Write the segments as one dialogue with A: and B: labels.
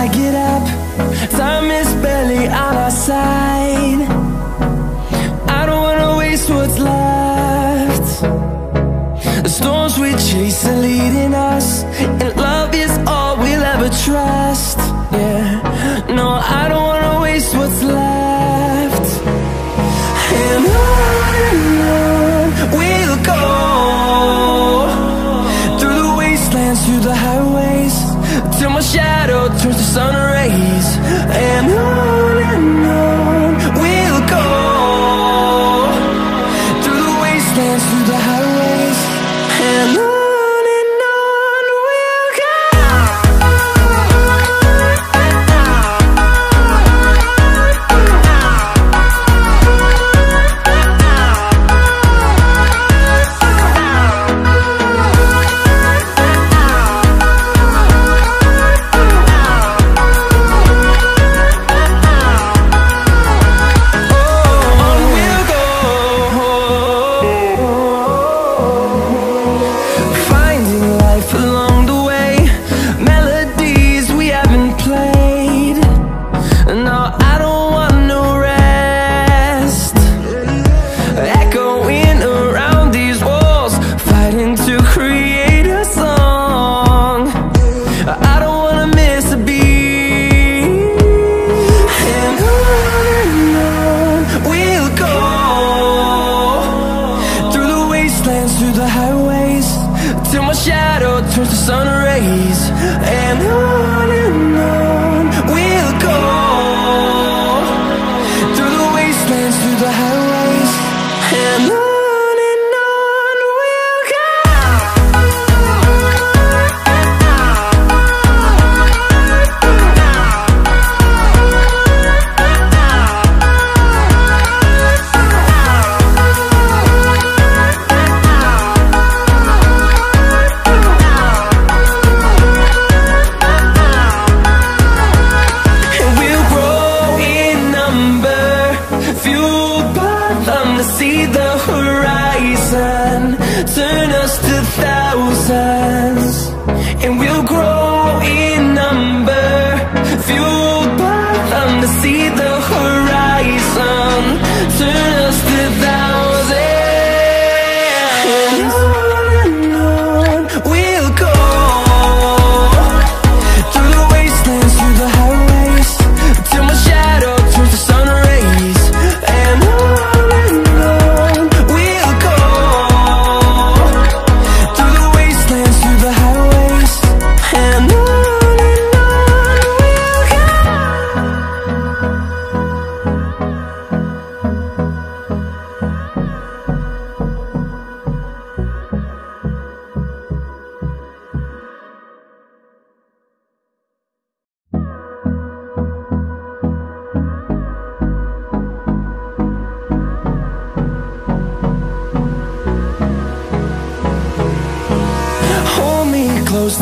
A: I get up. Time is barely on our side. I don't wanna waste what's left. The storms we chase are leading us, and love is all we'll ever trust. Yeah, no, I don't wanna waste what's left. And on we'll go, through the wastelands, through the highways, till my shadow turns to sun rays. And on we'll go, through the wastelands, through the highways, and on.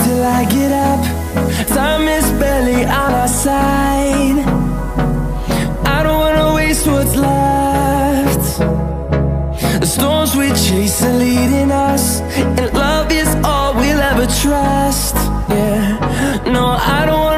A: Till I get up, time is barely on our side. I don't wanna waste what's left. The storms we chase are leading us, and love is all we'll ever trust. Yeah, no, I don't